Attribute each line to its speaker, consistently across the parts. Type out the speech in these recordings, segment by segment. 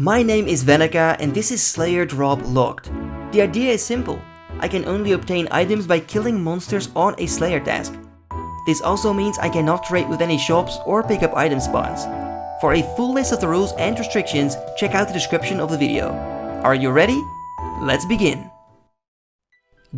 Speaker 1: My name is Vannaka and this is Slayer Drop Locked. The idea is simple. I can only obtain items by killing monsters on a Slayer task. This also means I cannot trade with any shops or pick up item spawns. For a full list of the rules and restrictions, check out the description of the video. Are you ready? Let's begin!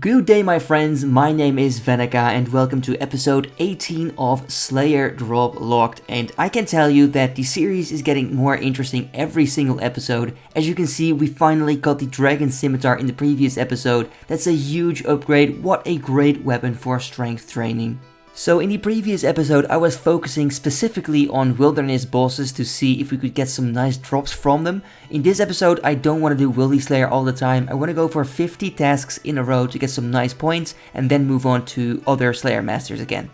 Speaker 1: Good day my friends, my name is Vannaka and welcome to episode 18 of Slayer Drop Locked, and I can tell you that the series is getting more interesting every single episode. As you can see, we finally got the Dragon Scimitar in the previous episode. That's a huge upgrade, what a great weapon for strength training. So in the previous episode I was focusing specifically on wilderness bosses to see if we could get some nice drops from them. In this episode I don't want to do Wildy Slayer all the time. I want to go for 50 tasks in a row to get some nice points and then move on to other Slayer Masters again.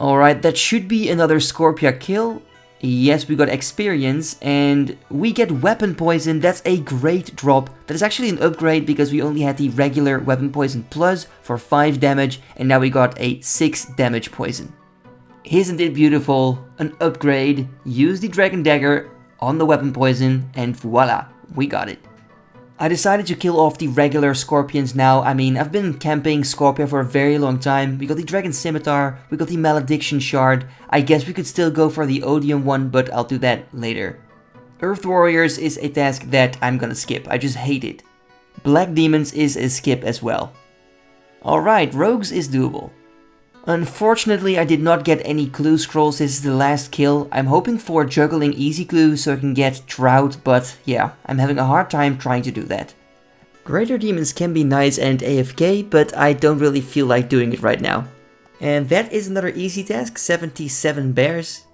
Speaker 1: Alright, that should be another Scorpia kill. Yes, we got experience and we get weapon poison. That's a great drop. That is actually an upgrade because we only had the regular weapon poison plus for 5 damage and now we got a 6 damage poison. Isn't it beautiful? An upgrade. Use the dragon dagger on the weapon poison and voila, we got it. I decided to kill off the regular scorpions now. I mean, I've been camping Scorpia for a very long time. We got the Dragon Scimitar, we got the Malediction Shard. I guess we could still go for the Odium one, but I'll do that later. Earth Warriors is a task that I'm gonna skip, I just hate it. Black Demons is a skip as well. Alright, Rogues is doable. Unfortunately, I did not get any clue scrolls. This is the last kill. I'm hoping for juggling easy clue so I can get Drought, but yeah, I'm having a hard time trying to do that. Greater Demons can be nice and AFK, but I don't really feel like doing it right now. And that is another easy task, 77 bears.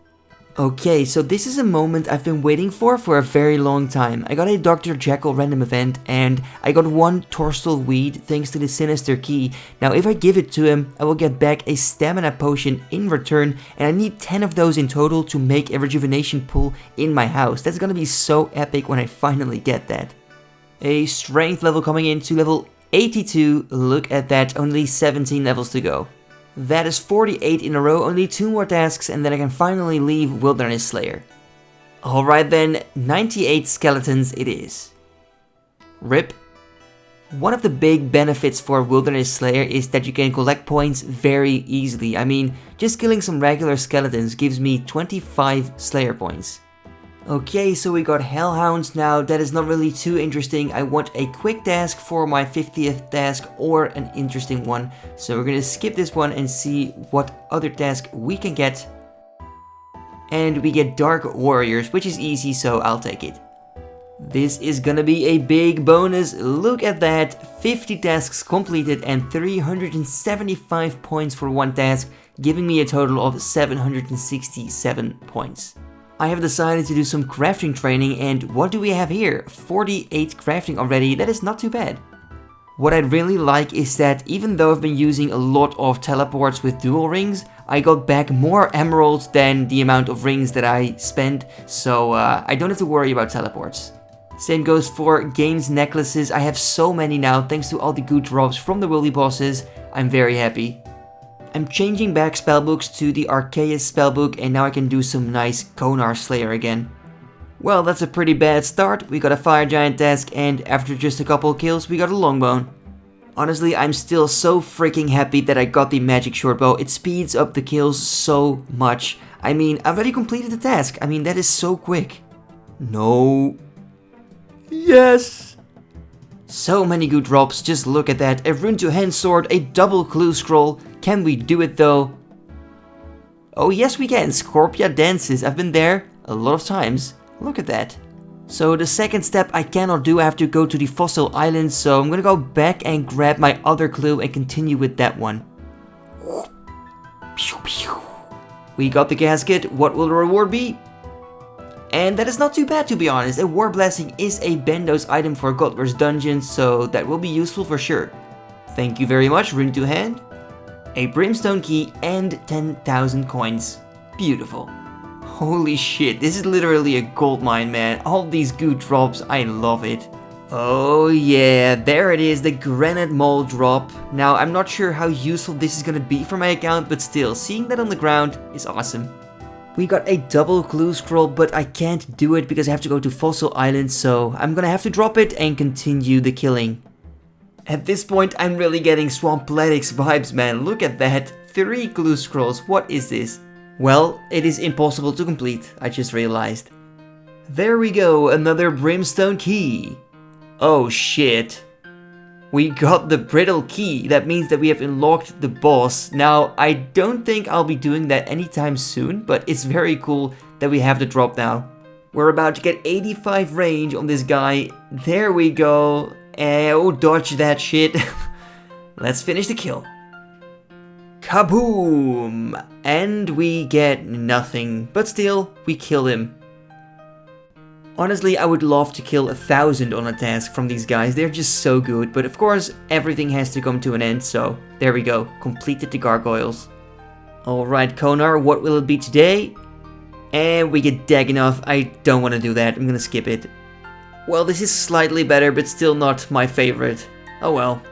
Speaker 1: Okay, so this is a moment I've been waiting for a very long time. I got a Dr. Jekyll random event and I got one Torstal Weed thanks to the Sinister Key. Now if I give it to him, I will get back a stamina potion in return and I need 10 of those in total to make a rejuvenation pool in my house. That's gonna be so epic when I finally get that. A strength level coming in to level 82, look at that, only 17 levels to go. That is 48 in a row, only 2 more tasks and then I can finally leave Wilderness Slayer. Alright then, 98 skeletons it is. RIP. One of the big benefits for Wilderness Slayer is that you can collect points very easily. I mean, just killing some regular skeletons gives me 25 Slayer points. Okay, so we got Hellhounds now. That is not really too interesting. I want a quick task for my 50th task or an interesting one. So we're gonna skip this one and see what other task we can get. And we get Dark Warriors, which is easy, so I'll take it. This is gonna be a big bonus. Look at that, 50 tasks completed and 375 points for one task, giving me a total of 767 points. I have decided to do some crafting training and what do we have here? 48 crafting already, that is not too bad. What I really like is that even though I've been using a lot of teleports with dual rings, I got back more emeralds than the amount of rings that I spent, so I don't have to worry about teleports. Same goes for games necklaces. I have so many now thanks to all the good drops from the Wildy bosses. I'm very happy. I'm changing back spellbooks to the Arceus spellbook and now I can do some nice Konar Slayer again. Well, that's a pretty bad start. We got a Fire Giant task and after just a couple kills we got a Longbone. Honestly, I'm still so freaking happy that I got the Magic Shortbow. It speeds up the kills so much. I mean, I already completed the task. I mean, that is so quick. No. Yes! So many good drops, just look at that. A Rune to Hand Sword, a double clue scroll. Can we do it though? Oh yes we can, Scorpia Dances. I've been there a lot of times. Look at that. So the second step I cannot do, I have to go to the Fossil Islands, so I'm gonna go back and grab my other clue and continue with that one. We got the casket, what will the reward be? And that is not too bad to be honest. A War Blessing is a Bendo's item for Godver's Dungeons, so that will be useful for sure. Thank you very much, Rune to Hand. A Brimstone key and 10,000 coins. Beautiful. Holy shit, this is literally a gold mine, man. All these good drops, I love it. Oh yeah, there it is, the Granite Mole drop. Now, I'm not sure how useful this is gonna be for my account, but still, seeing that on the ground is awesome. We got a double clue scroll, but I can't do it because I have to go to Fossil Island, so I'm gonna have to drop it and continue the killing. At this point, I'm really getting Swamplanetics vibes, man. Look at that. 3 clue scrolls. What is this? Well, it is impossible to complete, I just realized. There we go, another Brimstone key. Oh shit. We got the brittle key. That means that we have unlocked the boss. Now, I don't think I'll be doing that anytime soon, but it's very cool that we have the drop now. We're about to get 85 range on this guy. There we go. Oh, dodge that shit. Let's finish the kill. Kaboom! And we get nothing, but still, we kill him. Honestly, I would love to kill 1,000 on a task from these guys. They're just so good, but of course, everything has to come to an end, so there we go. Completed the gargoyles. Alright, Konar, what will it be today? And we get Daganov. I don't want to do that. I'm gonna skip it. Well, this is slightly better, but still not my favorite. Oh well.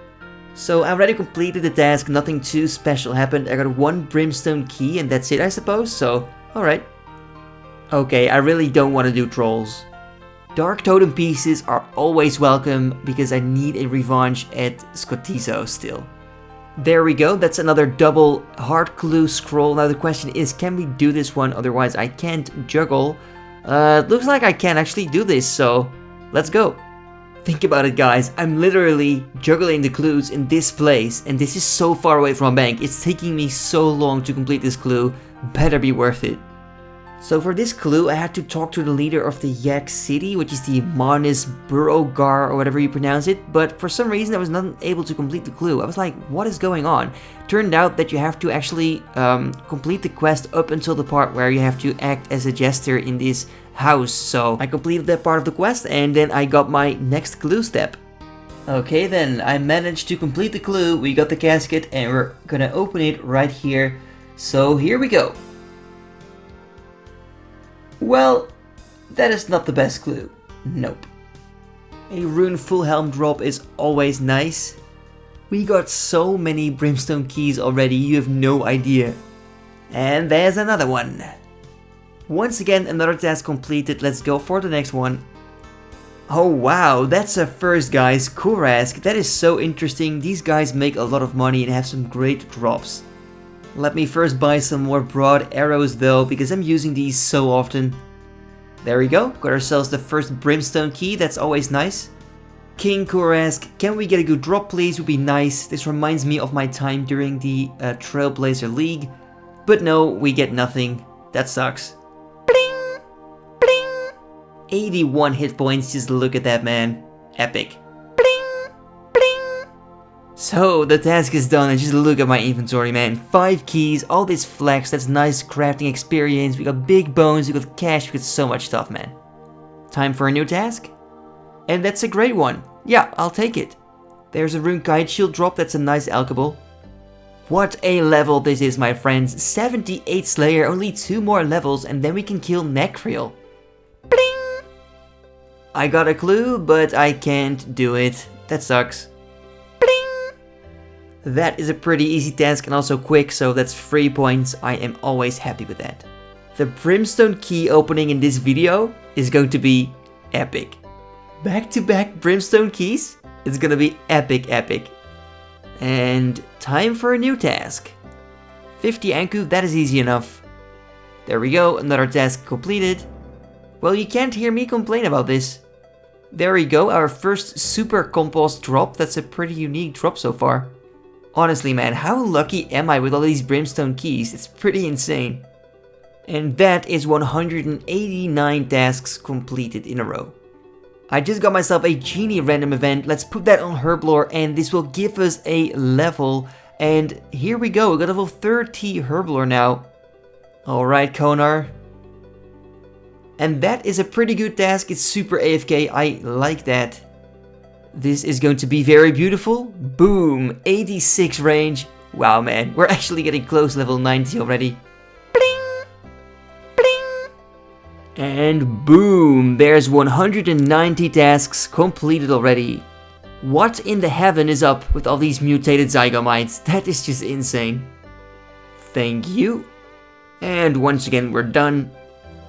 Speaker 1: So I already completed the task, nothing too special happened. I got 1 Brimstone key and that's it, I suppose, so alright. Okay, I really don't want to do trolls. Dark Totem pieces are always welcome because I need a revenge at Skotizo still. There we go, that's another double hard clue scroll. Now the question is, can we do this one? Otherwise I can't juggle. Looks like I can actually do this, so let's go. Think about it, guys. I'm literally juggling the clues in this place, and this is so far away from a bank. It's taking me so long to complete this clue. Better be worth it. So for this clue, I had to talk to the leader of the Yak City, which is the Manus Burrogar, or whatever you pronounce it, but for some reason I was not able to complete the clue. I was like, what is going on? Turned out that you have to actually complete the quest up until the part where you have to act as a jester in this house. So I completed that part of the quest, and then I got my next clue step. Okay then, I managed to complete the clue. We got the casket, and we're gonna open it right here. So here we go. Well, that is not the best clue. Nope. A rune full helm drop is always nice. We got so many Brimstone keys already, you have no idea. And there's another one. Once again, another task completed. Let's go for the next one. Oh wow, that's a first, guys. Kurask. That is so interesting. These guys make a lot of money and have some great drops. Let me first buy some more broad arrows though, because I'm using these so often. There we go, got ourselves the first Brimstone key, that's always nice. King Kurask, can we get a good drop please, would be nice. This reminds me of my time during the Trailblazer League. But no, we get nothing. That sucks. Bling! Bling! 81 hit points, just look at that, man. Epic. So, the task is done, and just look at my inventory, man. 5 keys, all this flex, that's nice crafting experience. We got big bones, we got cash, we got so much stuff, man. Time for a new task? And that's a great one. Yeah, I'll take it. There's a rune kite shield drop, that's a nice alchable. What a level this is, my friends. 78 Slayer, only 2 more levels, and then we can kill Necriel. Bling! I got a clue, but I can't do it. That sucks. That is a pretty easy task and also quick, so that's 3 points. I am always happy with that. The Brimstone key opening in this video is going to be epic. Back-to-back Brimstone keys? It's gonna be epic. And time for a new task. 50 Anku, that is easy enough. There we go, another task completed. Well, you can't hear me complain about this. There we go, our first super compost drop. That's a pretty unique drop so far. Honestly, man, how lucky am I with all these Brimstone keys? It's pretty insane. And that is 189 tasks completed in a row. I just got myself a Genie random event. Let's put that on Herblore, and this will give us a level. And here we go, we got level 30 Herblore now. Alright, Konar. And that is a pretty good task. It's super AFK, I like that. This is going to be very beautiful. Boom, 86 range. Wow, man, we're actually getting close to level 90 already. Bling! Bling! And boom, there's 190 tasks completed already. What in the heaven is up with all these mutated Zygomites? That is just insane. Thank you. And once again, we're done.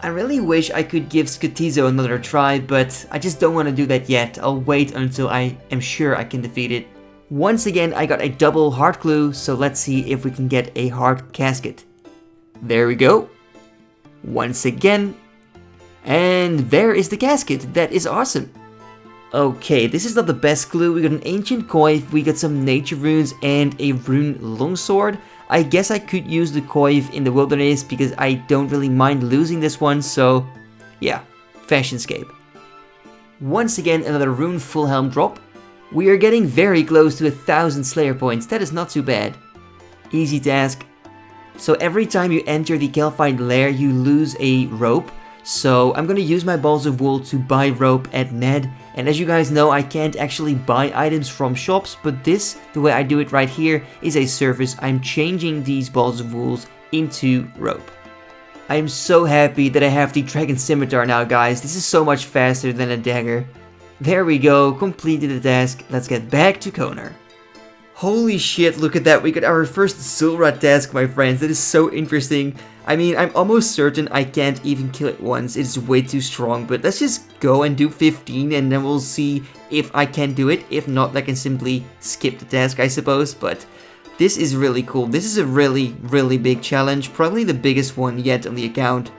Speaker 1: I really wish I could give Skatizo another try, but I just don't want to do that yet. I'll wait until I am sure I can defeat it. Once again, I got a double heart clue, so let's see if we can get a heart casket. There we go. Once again. And there is the casket. That is awesome. Okay, this is not the best clue. We got an ancient coif, we got some nature runes, and a rune longsword. I guess I could use the coif in the wilderness because I don't really mind losing this one, so yeah, Fashionscape. Once again, another rune full helm drop. We are getting very close to 1000 Slayer points. That is not too bad. Easy task. So every time you enter the Kelphite lair, you lose a rope. So I'm gonna use my balls of wool to buy rope at Ned. And as you guys know, I can't actually buy items from shops, but this, the way I do it right here, is a service. I'm changing these balls of wool into rope. I am so happy that I have the Dragon Scimitar now, guys. This is so much faster than a dagger. There we go, completed the task. Let's get back to Konar. Holy shit, look at that. We got our first Zulrah task, my friends. That is so interesting. I mean, I'm almost certain I can't even kill it once. It's way too strong, but let's just go and do 15 and then we'll see if I can do it. If not, I can simply skip the task, I suppose, but this is really cool. This is a really, really big challenge, probably the biggest one yet on the account.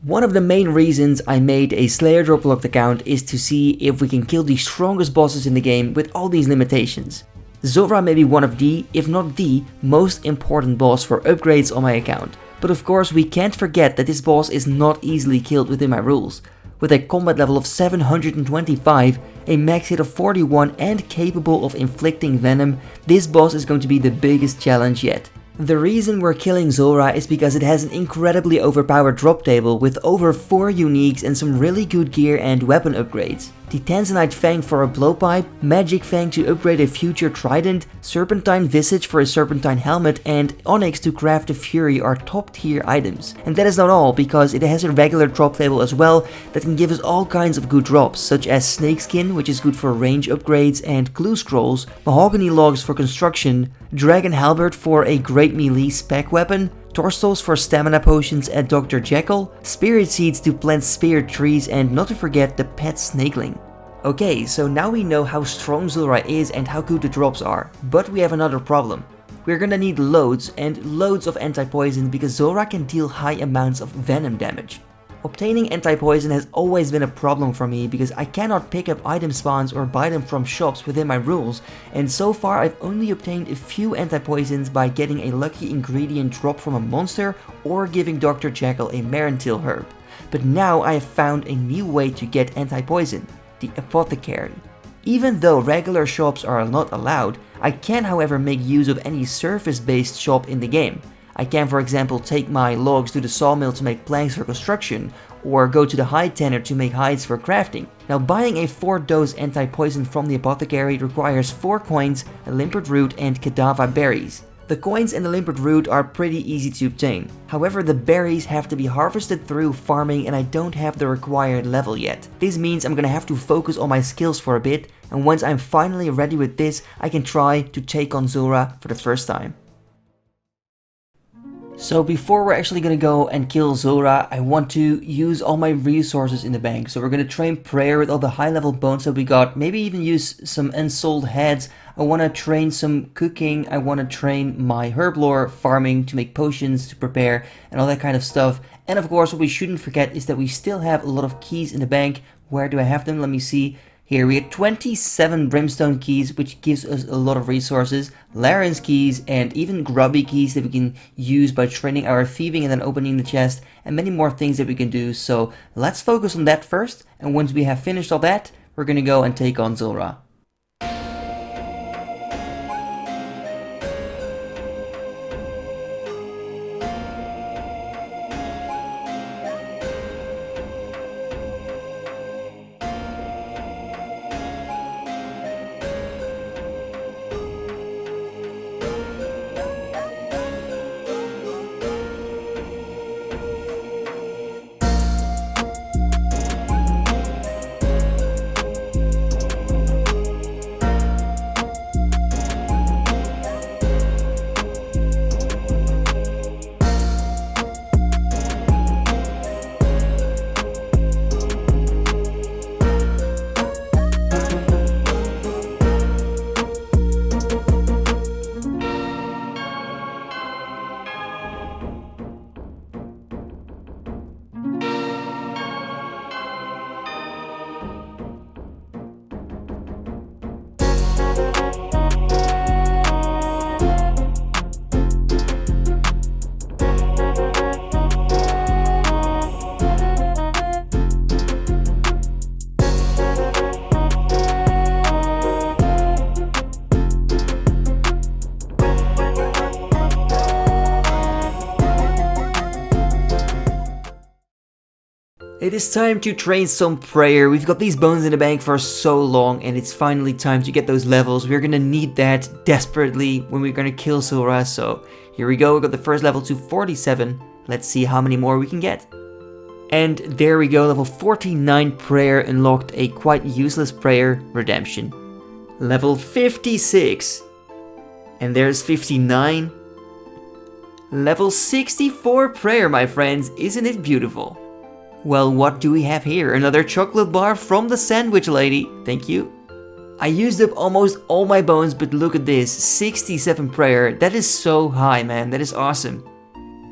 Speaker 1: One of the main reasons I made a Slayer drop locked account is to see if we can kill the strongest bosses in the game with all these limitations. Zulrah may be one of the, if not the, most important boss for upgrades on my account, but of course we can't forget that this boss is not easily killed within my rules. With a combat level of 725, a max hit of 41 and capable of inflicting venom, this boss is going to be the biggest challenge yet. The reason we're killing Zulrah is because it has an incredibly overpowered drop table with over 4 uniques and some really good gear and weapon upgrades. The Tanzanite Fang for a blowpipe, Magic Fang to upgrade a future trident, Serpentine Visage for a serpentine helmet, and Onyx to craft a Fury are top tier items. And that is not all, because it has a regular drop table as well that can give us all kinds of good drops, such as Snakeskin, which is good for range upgrades and clue scrolls, Mahogany Logs for construction, Dragon Halberd for a great melee spec weapon, Torstals for stamina potions at Dr. Jekyll, Spirit Seeds to plant spirit trees, and not to forget the pet snakeling. Okay, so now we know how strong Zulrah is and how good the drops are, but we have another problem. We're gonna need loads and loads of anti-poison because Zulrah can deal high amounts of venom damage. Obtaining anti-poison has always been a problem for me because I cannot pick up item spawns or buy them from shops within my rules, and so far I've only obtained a few anti-poisons by getting a lucky ingredient drop from a monster or giving Dr. Jekyll a Marentil herb. But now I have found a new way to get anti-poison, the apothecary. Even though regular shops are not allowed, I can however make use of any surface-based shop in the game. I can, for example, take my logs to the sawmill to make planks for construction, or go to the hide tanner to make hides for crafting. Now, buying a 4-dose anti-poison from the apothecary requires 4 coins, a limpet root, and Kadava berries. The coins and the limpet root are pretty easy to obtain. However, the berries have to be harvested through farming and I don't have the required level yet. This means I'm gonna have to focus on my skills for a bit, and once I'm finally ready with this, I can try to take on Zulrah for the first time. So before we're actually gonna go and kill Zulrah, I want to use all my resources in the bank. So we're gonna train prayer with all the high level bones that we got, maybe even use some unsold heads. I wanna train some cooking, I wanna train my herb lore, farming to make potions to prepare and all that kind of stuff. And of course what we shouldn't forget is that we still have a lot of keys in the bank. Where do I have them? Let me see. Here we have 27 Brimstone keys, which gives us a lot of resources, Laren's keys, and even grubby keys that we can use by training our thieving and then opening the chest, and many more things that we can do. So let's focus on that first, and once we have finished all that, we're gonna go and take on Zulrah. It is time to train some prayer. We've got these bones in the bank for so long, and it's finally time to get those levels. We're gonna need that desperately when we're gonna kill Zulrah. So here we go, we got the first level to 47. Let's see how many more we can get. And there we go, level 49 prayer unlocked a quite useless prayer, redemption. Level 56. And there's 59. Level 64 prayer, my friends, isn't it beautiful? Well, what do we have here? Another chocolate bar from the sandwich lady. Thank you. I used up almost all my bones, but look at this. 67 prayer. That is so high, man. That is awesome.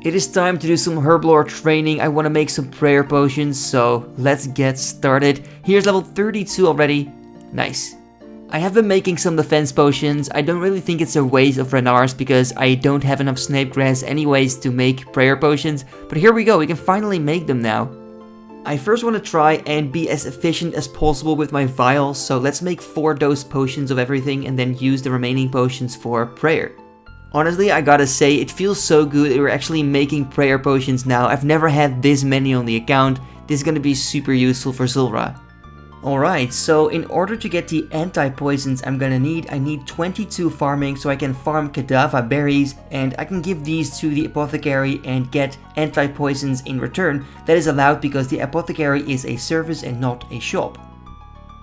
Speaker 1: It is time to do some herblore training. I want to make some prayer potions, so let's get started. Here's level 32 already. Nice. I have been making some defense potions. I don't really think it's a waste of Renars because I don't have enough snape grass anyways to make prayer potions. But here we go. We can finally make them now. I first want to try and be as efficient as possible with my vials, so let's make 4 dose potions of everything and then use the remaining potions for prayer. Honestly, I gotta say, it feels so good that we're actually making prayer potions now. I've never had this many on the account. This is gonna be super useful for Zulrah. Alright, so in order to get the anti-poisons I need 22 farming so I can farm Kadava berries, and I can give these to the apothecary and get anti-poisons in return. That is allowed because the apothecary is a service and not a shop.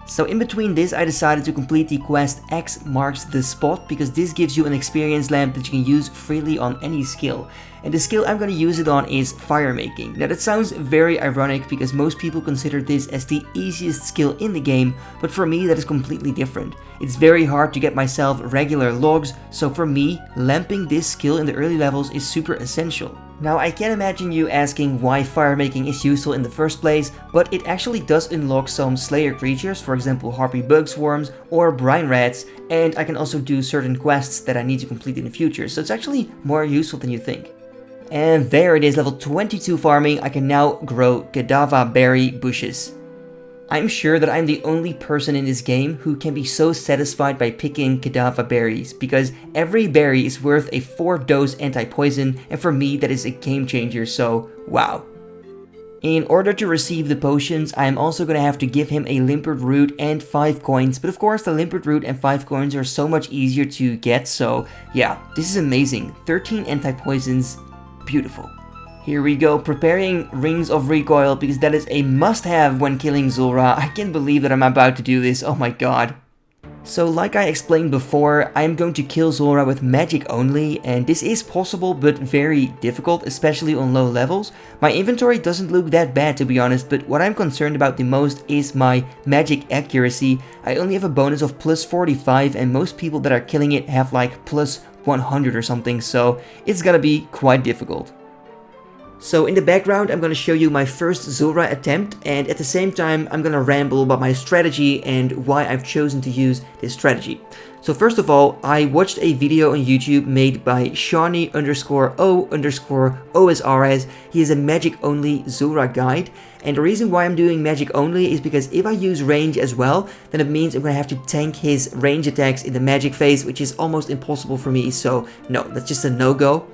Speaker 1: So in between this, I decided to complete the quest X marks the spot, because this gives you an experience lamp that you can use freely on any skill. And the skill I'm going to use it on is fire making. Now that sounds very ironic because most people consider this as the easiest skill in the game, but for me that is completely different. It's very hard to get myself regular logs, so for me, lamping this skill in the early levels is super essential. Now I can imagine you asking why fire making is useful in the first place, but it actually does unlock some Slayer creatures, for example Harpy bug swarms or brine rats, and I can also do certain quests that I need to complete in the future, so it's actually more useful than you think. And there it is, level 22 farming. I can now grow Kadava berry bushes. I'm sure that I'm the only person in this game who can be so satisfied by picking Kadava berries, because every berry is worth a 4 dose anti-poison, and for me that is a game changer, so wow. In order to receive the potions, I am also going to have to give him a limpet root and 5 coins, but of course the limpet root and 5 coins are so much easier to get, so yeah, this is amazing. 13 anti-poisons, beautiful. Here we go, preparing Rings of Recoil, because that is a must-have when killing Zulrah. I can't believe that I'm about to do this, oh my god. So like I explained before, I am going to kill Zulrah with magic only, and this is possible but very difficult, especially on low levels. My inventory doesn't look that bad to be honest, but what I'm concerned about the most is my magic accuracy. I only have a bonus of plus 45, and most people that are killing it have like plus 100 or something, so it's gonna be quite difficult. So in the background I'm gonna show you my first Zulrah attempt, and at the same time I'm gonna ramble about my strategy and why I've chosen to use this strategy. So first of all, I watched a video on YouTube made by Shawnee_O_OSRS. He is a magic only Zulrah guide, and the reason why I'm doing magic only is because if I use range as well, then it means I'm gonna have to tank his range attacks in the magic phase, which is almost impossible for me, so no, that's just a no-go.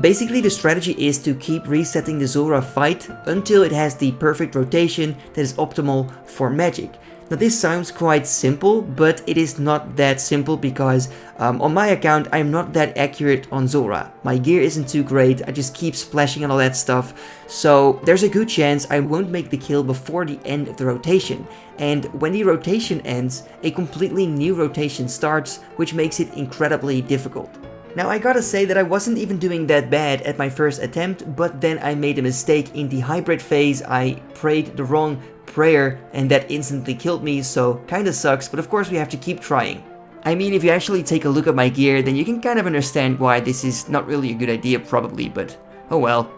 Speaker 1: Basically the strategy is to keep resetting the Zulrah fight until it has the perfect rotation that is optimal for magic. Now this sounds quite simple, but it is not that simple because on my account I'm not that accurate on Zulrah. My gear isn't too great, I just keep splashing and all that stuff, so there's a good chance I won't make the kill before the end of the rotation. And when the rotation ends, a completely new rotation starts, which makes it incredibly difficult. Now I gotta say that I wasn't even doing that bad at my first attempt, but then I made a mistake in the hybrid phase. I prayed the wrong prayer and that instantly killed me, so kinda sucks, but of course we have to keep trying. I mean, if you actually take a look at my gear, then you can kind of understand why this is not really a good idea probably, but oh well.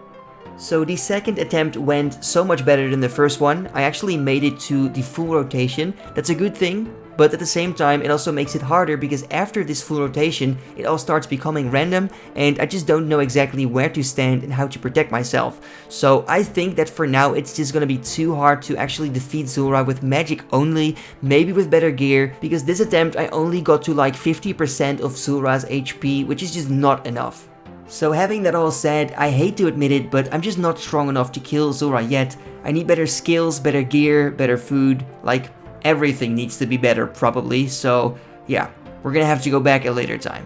Speaker 1: So the second attempt went so much better than the first one. I actually made it to the full rotation. That's a good thing, but at the same time it also makes it harder because after this full rotation it all starts becoming random and I just don't know exactly where to stand and how to protect myself. So I think that for now it's just gonna be too hard to actually defeat Zulrah with magic only, maybe with better gear, because this attempt I only got to like 50% of Zulrah's HP, which is just not enough. So having that all said, I hate to admit it, but I'm just not strong enough to kill Zulrah yet. I need better skills, better gear, better food, like everything needs to be better probably, so yeah, we're gonna have to go back a later time.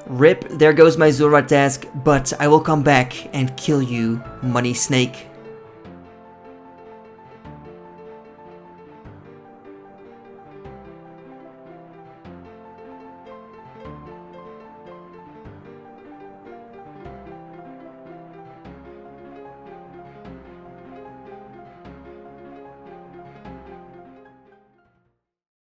Speaker 1: RIP, there goes my Zulrah task, but I will come back and kill you, Money Snake.